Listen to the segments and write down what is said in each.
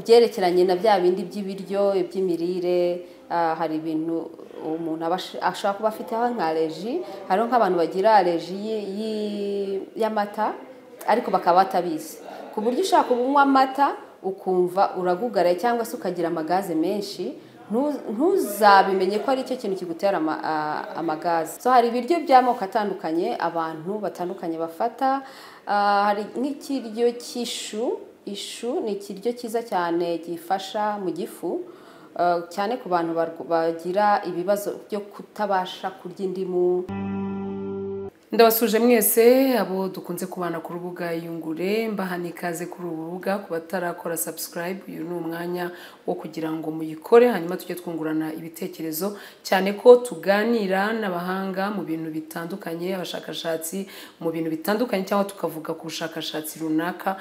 kubyerekeranye na bya bindi by'ibiryo iby'imirire hari ibintu umuntu ashobora kuba afiteho nka allergie hariho nk'abantu bagira allergie y'amata ariko bakaba batabizi ku buryo ushaka kunywa amata ukumva uragugaraye cyangwa se ukagira amagaze menshi ntuzabimenye ko ari cyo kintu kigutera amagaze. So hari ibiryo by'amoko atandukanye abantu batandukanye bafata hari nk'ikiryo cy'ishu ni ikiryo cyiza cyane gifasha mu gifu cyane ku bantu bagira ibibazo byo kutabasha kurya indimu. Ndabasuje mwese abo dukunze kubana ku rubuga Iyungure mbahani ikaze kuri uru rubuga ku batarakora subscribe. Uyu ni umwanya wo kugira ngo muyikore hanyuma tujye twungurana ibitekerezo cyane ko tuganira n'abahanga mu bintu bitandukanye abashakashatsi mu bintu bitandukanye cyangwa tukavuga ku bushakashatsi runaka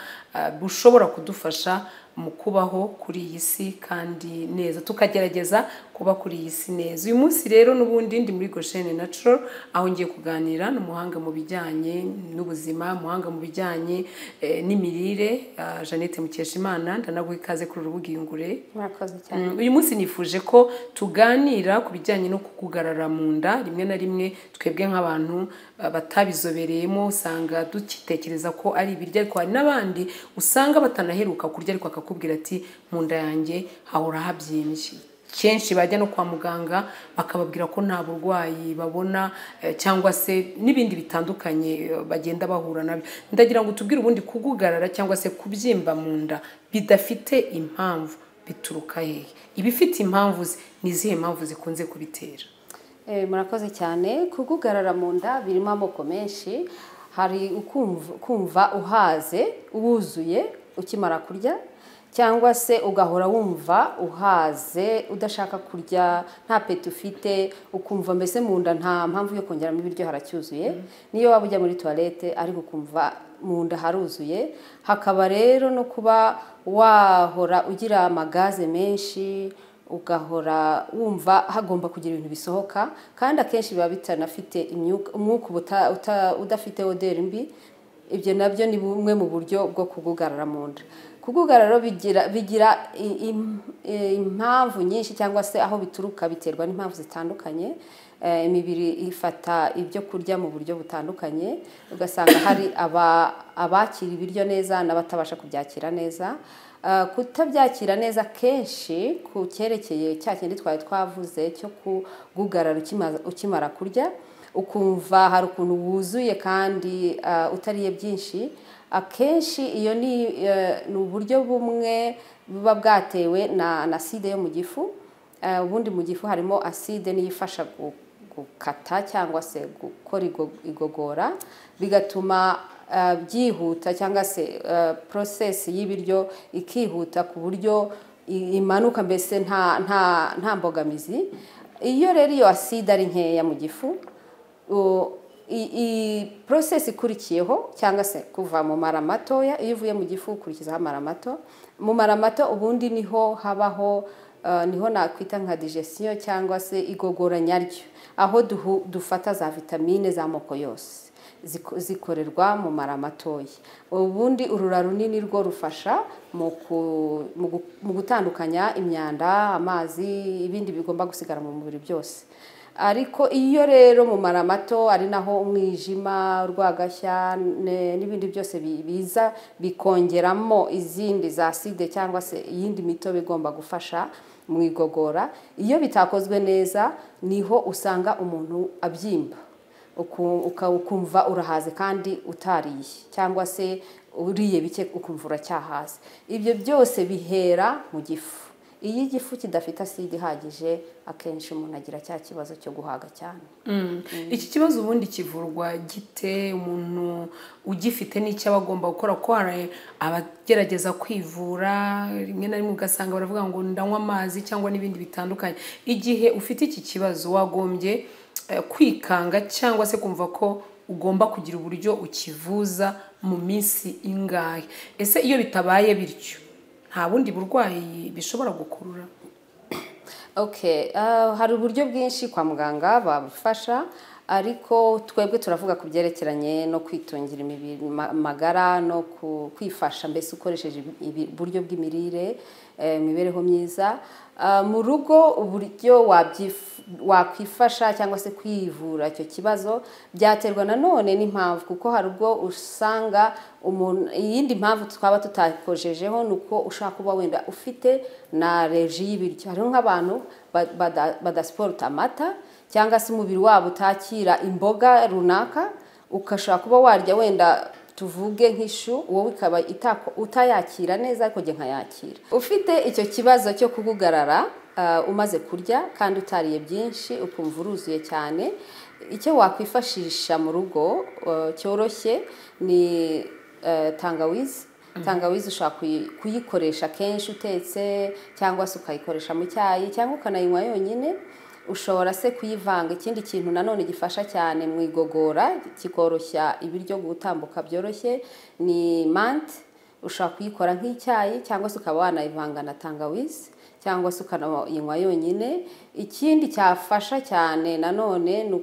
bushobora kudufasha mu kubaho kuri iyi si kandi neza tukagerageza kuba kuri iyi si neza. Uyu munsi rero n'ubundi ndi muri Goshene Natural aho ngiye kuganira n'umuhanga mu bijyanye n'ubuzima umuhanga mu bijyanye n'imirire Jeannette Mukeshimana ndanaguha ikaze kuri urubuga Iyungure. Murakoze cyane. Uyu munsi nifuje ko tuganira ku bijyanye no kugugarara mu nda rimwe na rimwe twebwe nk'abantu batabizobereyemo usanga dukitekereza ko ari ibiryo ariko hari n'abandi usanga batanaheruka kurya ariko akakubwira ati mu nda yanjye hahora habyimbye. Kenshi bajya no kwa muganga bakababwira ko nta burwayi babona cyangwa se n'ibindi bitandukanye bagenda bahura nabyo. Ndagira ngo tubwire ubundi kugugarara cyangwa se kubyimba mu nda bidafite impamvu bituruka hehe? Ibifite impamvu ni izihe mpamvu zikunze kubitera? Murakoze cyane. Kugugarara mu nda birimo amoko menshi. Hari kumva uhaze wuzuye ukimara kurya cyangwa se ugahora wumva uhaze udashaka kurya nta peti ufite ukumva mbese mu nda nta mpamvu yo kongeramo ibiryo haracyuzuye niyo waba ujya muri toilette ariko ukumva mu nda haruzuye. Hakaba rero no kuba wahora ugira amagaze menshi ugahora wumva hagomba kugira ibintu bisohoka kandi akenshi biba bitanafite umwuka udafite odeur mbi. Ibyo nabyo ni bumwe mu buryo bwo kugugarara mu nda. Kugugarara bigira impamvu nyinshi cyangwa se aho bituruka biterwa n'impamvu zitandukanye. Imibiri ifata ibyo kurya mu buryo butandukanye ugasanga hari abakira ibiryo neza n'abatabasha kubyakira neza. Kutabyakira neza kenshi ku cyerekeye cya kindi twari twavuze cyo kugugarara ukimara kurya ukumva hari ukuntu wuzuye kandi utariye byinshi. Akenshi iyo ni uburyo bumwe buba bwatewe na acide yo mu gifu. Ubundi mu gifu harimo acide niyo ifasha gukata cyangwa se gukora igogora bigatuma byihuta cyangwa se process y'ibiryo ikihuta ku buryo imanuka mbese nta mbogamizi. Iyo rero iyo acide ari nkeya mu gifu process ikurikiyeho cyangwa se kuva mu mara matoya iyo uvuye mu gifu ukurikizaho amara mato. Mu mara mato ubundi niho habaho niho nakwita nka digestion cyangwa se igogora nyaryo aho dufata za vitamine z'amoko yose zikorerwa mu mara matoya. Ubundi urura runini rwo rufasha mu gutandukanya imyanda amazi ibindi bigomba gusigara mu mubiri byose. Ariko iyo rero mu mara mato ari naho umwijima urwagashya n'ibindi byose biza bikongeramo izindi za acide cyangwa se iyindi mitobe igomba gufasha mu igogora. Iyo bitakozwe neza niho usanga umuntu abyimba ukumva urahaze kandi utariye cyangwa se uriye bike ukumva uracyahaze. Ibyo byose bihera mu gifu. Iyo igifu kidafite acide ihagije akenshi umuntu agira cya kibazo cyo guhaga cyane. Iki kibazo ubundi kivurwa gite? Umuntu ugifite n'icyo abagomba gukora ko hari abagerageza kwivura rimwe na rimwe ugasanga baravuga ngo ndanywa amazi cyangwa n'ibindi bitandukanye. Igihe ufite iki kibazo wagombye kwikanga cyangwa se kumva ko ugomba kugira uburyo ukivuza mu minsi ingahe? Ese iyo bitabaye bityo nta bundi burwayi bishobora gukurura? Hari uburyo bwinshi kwa muganga babufasha. ariko twebwe turavuga ku byerekeranye no kwitungira imibiri magara no kwifasha mbese ukoresheje uburyo bw'imirire, imibereho myiza. Mu rugo uburyo wakwifasha cyangwa se kwivura icyo kibazo byaterwa nanone n'impamvu, kuko hari ubwo usanga iyindi mpamvu twaba tutakojejeho ni uko ushaka kuba wenda ufite na reji y'ibiryo. Hariho nk'abantu badasiporuta amata cyangwa se umubiri wabo utakira imboga runaka, ukashaka kuba warya wenda tuvuge nk'ishu, wowe ikaba utayakira neza ariko njye nkayakira. Ufite icyo kibazo cyo kugugarara umaze kurya kandi utariye byinshi ukumva uruzuye cyane, icyo wakwifashisha mu rugo cyoroshye ni tangawizi. Tangawizi ushobora kuyikoresha kenshi utetse cyangwa se ukayikoresha mu cyayi cyangwa ukanayinywa yonyine. Ushobora se kuyivanga. Ikindi kintu nanone gifasha cyane mu igogora kikoroshya ibiryo gutambuka byoroshye ni mante. Ushobora kuyikora nk'icyayi cyangwa se ukaba wanayivanga na tangawizi cyangwa se ukanayinywa yonyine. Ikindi cyafasha cyane nanone ni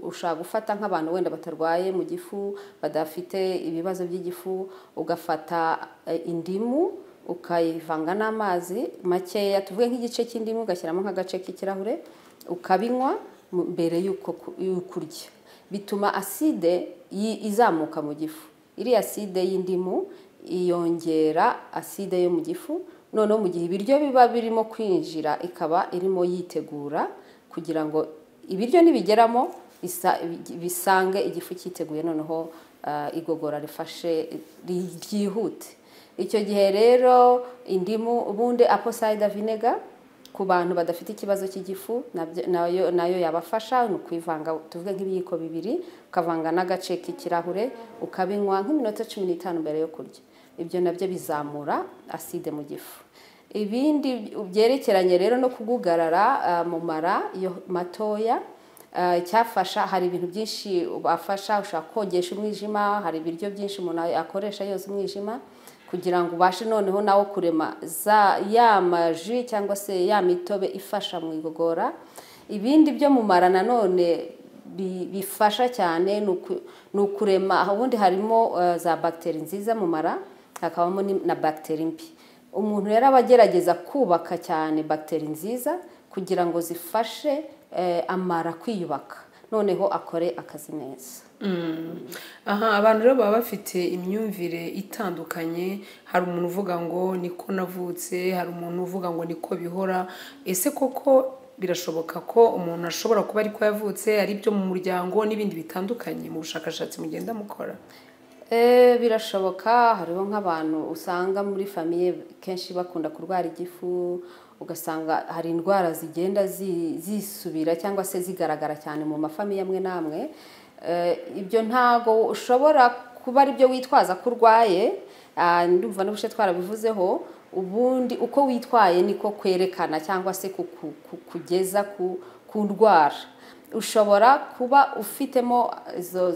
ushobora gufata nk'abantu wenda batarwaye mu gifu, badafite ibibazo by'igifu, ugafata indimu ukayivanga n'amazi makeya, tuvuge nk'igice cy'indimu ugashyiramo nk'agace k'ikirahure, ukabinywa mbere y'uko urya. Bituma aside izamuka mu gifu. Iriya aside y'indimu iyongera aside yo mu gifu, noneho mu gihe ibiryo biba birimo kwinjira ikaba irimo yitegura kugira ngo ibiryo nibigeramo bisange igifu cyiteguye, noneho igogora rifashe ryihute. Icyo gihe rero indimu, ubundi apple cider vinegar ku bantu badafite ikibazo cy'igifu nayo yabafasha. Ni ukuyivanga tuvuge nk'ibiyiko 2 ukavanga n'agace k'ikirahure ukabinywa nk'iminota 15 mbere yo kurya. Ibyo nabyo bizamura aside mu gifu. Ibindi byerekeranye rero no kugugarara mu mara yo matoya, cyafasha, hari ibintu byinshi bafasha. Ushaka kogesha umwijima, hari ibiryo byinshi umuntu akoresha yoza umwijima kugira ngo ubashe noneho nawo kurema ya maji cyangwa se ya mitobe ifasha mu igogora. Ibindi byo mu mara nanone bifasha cyane ni ukurema. Ubundi harimo za bagiteri nziza mu mara, hakabamo na bagiteri mbi. Umuntu rero aba agerageza kubaka cyane bagiteri nziza kugira ngo zifashe amara kwiyubaka, noneho akore akazi neza. Abantu rero baba bafite imyumvire itandukanye. Hari umuntu uvuga ngo niko navutse, hari umuntu uvuga ngo niko bihora. Ese koko birashoboka ko umuntu ashobora kuba ariko yavutse, ari byo mu muryango n'ibindi bitandukanye mu bushakashatsi mugenda mukora? Birashoboka. Hariho nk'abantu usanga muri famiye kenshi bakunda kurwara igifu, ugasanga hari indwara zigenda zisubira cyangwa se zigaragara cyane mu mafamiye amwe n'amwe. Ibyo ntago ushobora kuba ari byo witwaza ko urwaye. Ndumva n'ubushe twarabivuzeho. Ubundi uko witwaye niko kwerekana cyangwa se kugeza ku ndwara. Ushobora kuba ufitemo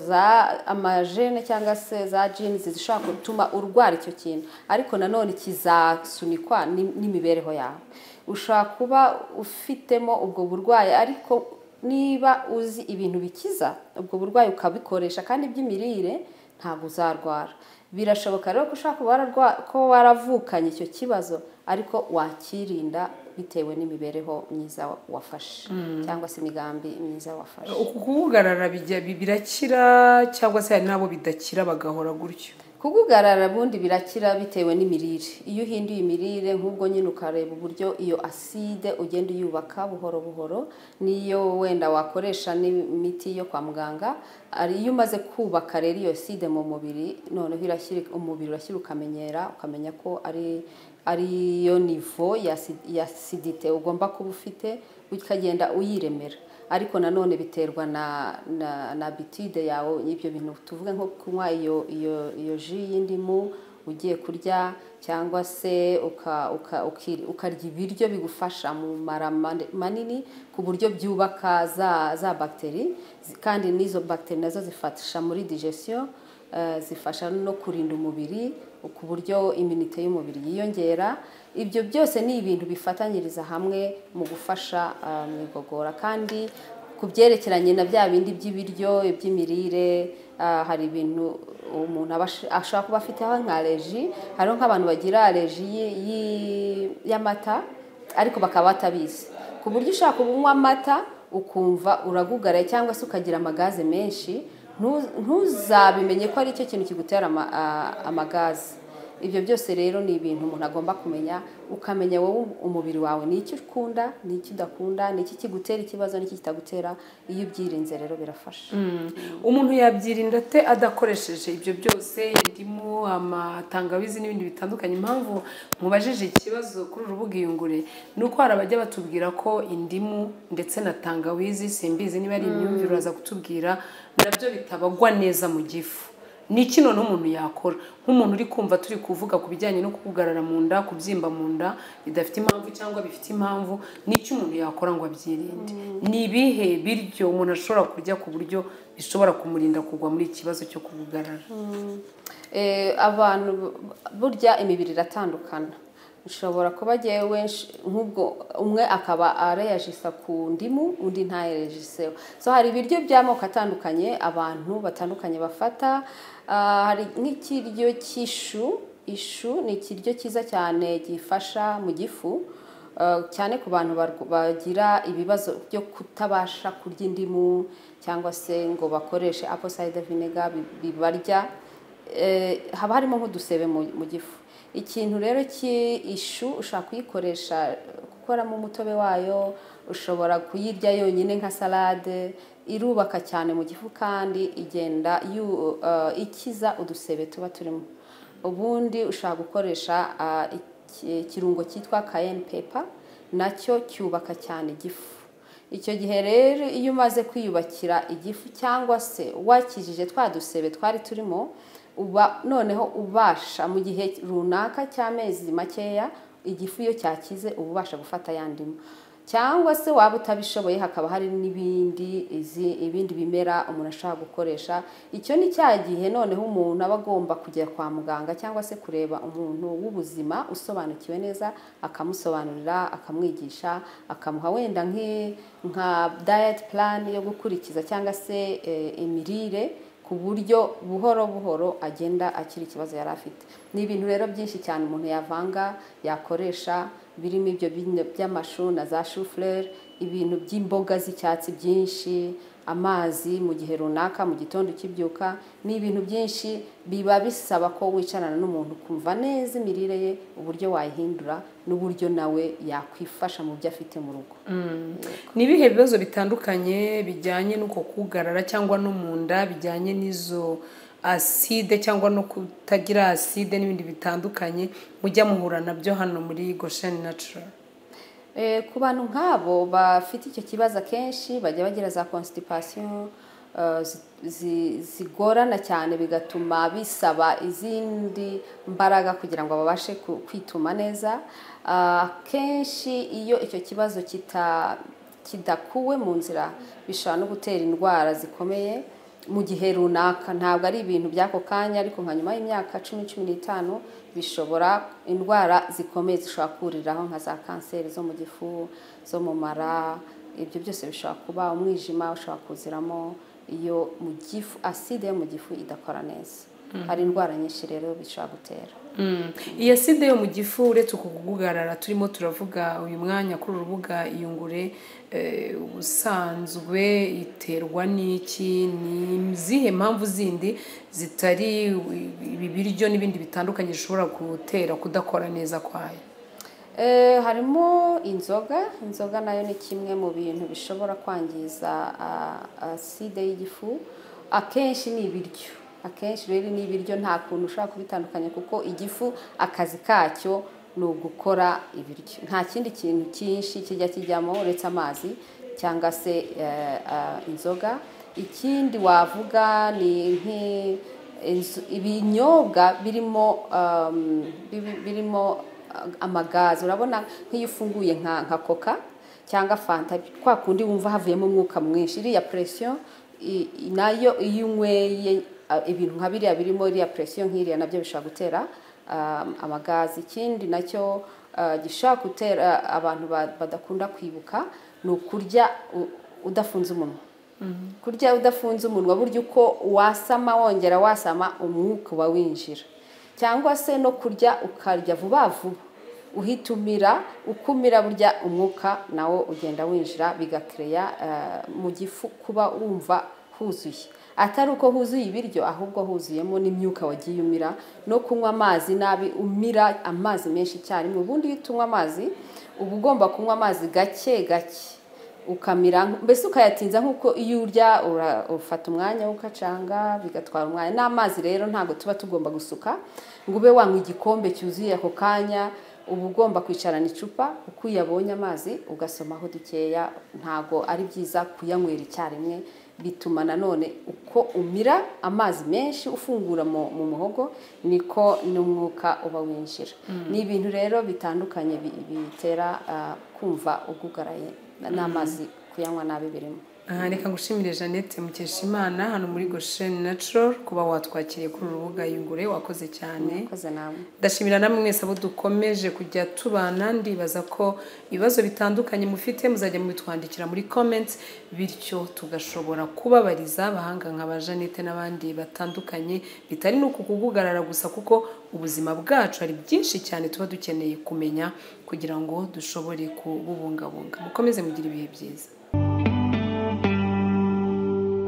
za amagene cyangwa se za genes zishobora gutuma urwara icyo kintu, ariko nanone kizasunikwa n'imibereho yawe. Ushobora kuba ufitemo ubwo burwayi, ariko niba uzi ibintu bikiza ubwo burwayi ukabikoresha kandi by'imirire, ntabwo uzarwara. Birashoboka rero ko ushobora kuba waravukanye icyo kibazo, ariko wakirinda bitewe n'imibereho myiza wafashe cyangwa se imigambi myiza wafashe. Kugugarara birakira cyangwa se hari nabo bidakira bagahora gutyo? Kugugarara bundi birakira bitewe n'imirire. Iyo uhinduye imirire nk'ubwo nyine ukareba uburyo iyo aside ugenda uyubaka buhoro buhoro, niyo wenda wakoresha n'imiti yo kwa muganga, ari iyo umaze kubaka rero iyo aside mu mubiri, noneho umubiri urashyira ukamenyera, ukamenya ko ari yo nivo ya acidite ugomba kuba ufite, ukagenda uyiremera. Ariko nanone biterwa na habitude yawe y'ibyo bintu. Tuvuge nko kunywa iyo ji y'indimu ugiye kurya, cyangwa se ukarya ibiryo bigufasha mu mara manini ku buryo byubaka za bagiteri, kandi n'izo bagiteri nazo zifasha muri digestion, zifasha no kurinda umubiri ku buryo immunite y'umubiri yiyongera. Ibyo byose ni ibintu bifatanyiriza hamwe mu gufasha mu igogora. Kandi ku byerekeranye na bya bindi by'ibiryo iby'imirire hari ibintu umuntu ashobora kuba afiteho nka allergie. Hariho nk'abantu bagira allergie y'amata ariko bakaba batabizi, ku buryo ushaka kunywa amata ukumva uragugaraye cyangwa se ukagira amagaze menshi, ntuzabimenye ko ari cyo kintu kigutera amagaze. Ibyo byose rero ni ibintu umuntu agomba kumenya, ukamenya wowe umubiri wawe ni iki ukunda, ni iki udakunda, ni iki kigutera ikibazo, ni iki kitagutera. Iyo ubyirinze rero birafasha. Umuntu yabyirinda ate adakoresheje ibyo byose, indimu, amatangawizi n'ibindi bitandukanye? Impamvu mubajije ikibazo kuri urubuga Iyungure ni uko hari abajya batubwira ko indimu ndetse na tangawizi, simbizi niba ari imyumvire uraza kutubwira, nabyo bitabagwa neza mu gifu. Ni iki none umuntu yakora nk'umuntu uri kumva turi kuvuga ku bijyanye no kugugarara mu nda, kubyimba mu nda bidafite impamvu cyangwa bifite impamvu, ni iki umuntu yakora ngo abyirinde? Ni ibihe biryo umuntu ashobora kurya ku buryo bishobora kumurinda kugwa muri iki kibazo cyo kugugarara? Abantu burya imibiri iratandukana. Ushobora kuba jewe nk'ubwo umwe akaba areyajisa ku ndimu undi ntayerejise. So hari ibiryo by'amoko atandukanye abantu batandukanye bafata. Hari nk'ikiryo cy'ishu. Ishu ni ikiryo cyiza cyane gifasha mu gifu, cyane ku bantu bagira ibibazo byo kutabasha kurya indimu cyangwa se ngo bakoreshe apple cider vinegar bibarya, haba harimo nk'udusebe mu gifu. Ikintu rero cy'ishu ushaka kuyikoresha gukoramo umutobe wayo, ushobora kuyirya yonyine nka salade, irubaka cyane mu gifu kandi igenda ikiza udusebe tuba turimo. Ubundi ushaka gukoresha ikirungo cyitwa cayenne pepper, nacyo cyubaka cyane igifu. Icyo gihe rero iyo umaze kwiyubakira igifu cyangwa se wakijije twa dusebe twari turimo, uba noneho ubasha mu gihe runaka cy'amezi makeya igifu iyo cyakize ubasha gufata yandimu. Cyangwa se waba utabishoboye hakaba hari ibindi bimera umuntu ashaka gukoresha. Icyo ni cya gihe noneho umuntu aba agomba kujya kwa muganga cyangwa se kureba umuntu w'ubuzima usobanukiwe neza, akamusobanurira, akamwigisha, akamuha wenda nka diet plan yo gukurikiza cyangwa se imirire, ku buryo buhoro buhoro agenda akira ikibazo yari afite. Ni ibintu rero byinshi cyane umuntu yavanga yakoresha, birimo ibyo by'amashu na za chou-fleur, ibintu by'imboga z'icyatsi byinshi, amazi mu gihe runaka mu gitondo ukibyuka. Ni ibintu byinshi biba bisaba ko wicarana n'umuntu kumva neza imirire ye, uburyo wayihindura n'uburyo nawe yakwifasha mu byo afite mu rugo. Ni ibihe bibazo bitandukanye bijyanye n'uko kugarara cyangwa no mu nda bijyanye n'izo acide cyangwa no kutagira acide n'ibindi bitandukanye mujya muhura nabyo hano muri Goshen Natural? Ku bantu nk'abo bafite icyo kibazo akenshi bajya bagira za constipation zigorana cyane, bigatuma bisaba izindi mbaraga kugira ngo babashe kwituma neza. Kenshi iyo icyo kibazo kidakuwe mu nzira bishobora no gutera indwara zikomeye mu gihe runaka. Ntabwo ari ibintu by'ako kanya, ariko nka nyuma y'imyaka 10-15 bishobora indwara zikomeye zishobora kuriraho nka za kanseri zo mu gifu, zo mu mara. Ibyo byose bishobora kuba umwijima ushobora kuziramo iyo mu gifu acide yo mu gifu idakora neza. Hari indwara nyinshi rero bishobora gutera. Iyi acide yo mu gifu uretse kugugarara turimo turavuga uyu mwanya kuri urubuga Iyungure, ubusanzwe iterwa n'iki? Ni zihe mpamvu zindi zitari ibi biryo n'ibindi bitandukanye zishobora gutera kudakora neza kwayo? Harimo inzoga nayo ni kimwe mu bintu bishobora kwangiza acide y'igifu. Akenshi ni ibiryo, akenshi rero ni ibiryo, nta kuntu ushaka kubitandukanya kuko igifu akazi kacyo ni ugukora ibiryo. Nta kindi kintu cyinshi kijya kijyamo uretse amazi cyangwa se inzoga. Ikindi wavuga ni ibinyobwa birimo amagazi. Urabona nk'iyo ufunguye nka coca cyangwa fanta, kwa kundi wumva havuyemo umwuka mwinshi, iriya pression nayo iyo unyweye ibintu nka biriya birimo iriya pression nk'iriya nabyo bishobora gutera amagazi. Ikindi nacyo gishobora gutera abantu badakunda kwibuka ni ukurya udafunze umunwa. Kurya udafunze umunwa burya uko wasama wongera wasama umwuka uba winjira, cyangwa se no kurya ukarya vuba vuba uhitumira ukumira burya umwuka nawo ugenda winjira bigakireya mu gifu kuba wumva huzuye, atari uko huzuye ibiryo ahubwo huzuyemo n'imyuka wagiye umira. No kunywa amazi nabi umira amazi menshi cyane, ubundi iyo tunywa amazi uba ugomba kunywa amazi gake gake ukamira, mbese ukayatinza nk'uko iyo urya ufata umwanya ukacanga bigatwara umwanya. N'amazi rero ntago tuba tugomba gusuka ngo ube wanywa igikombe cyuzuye ako kanya, uba ugomba kwicarana icupa uko uyabonye amazi ugasomaho dukeya. Ntago ari byiza kuyanywera icyarimwe, bituma nanone uko umira amazi menshi ufungura mu muhogo niko n'umwuka uba winjira. Ni ibintu rero bitandukanye bitera kumva ugugaraye n'amazi kuyanywa nabi birimo. Reka ngushimire Jeannette Mukeshimana hano muri Goshen Natural kuba watwakiriye kuri urubuga Yungure, wakoze cyane. Ndashimira namwe mwese abo dukomeje kujya tubana, ndibaza ko ibibazo bitandukanye mufite muzajya mubitwandikira muri comments, bityo tugashobora kubabariza abahanga nka ba Jeannette n'abandi batandukanye, bitari nuko kugugarara gusa kuko ubuzima bwacu hari byinshi cyane tuba dukeneye kumenya kugira ngo dushobore kububungabunga. Mukomeze mugira ibihe byiza.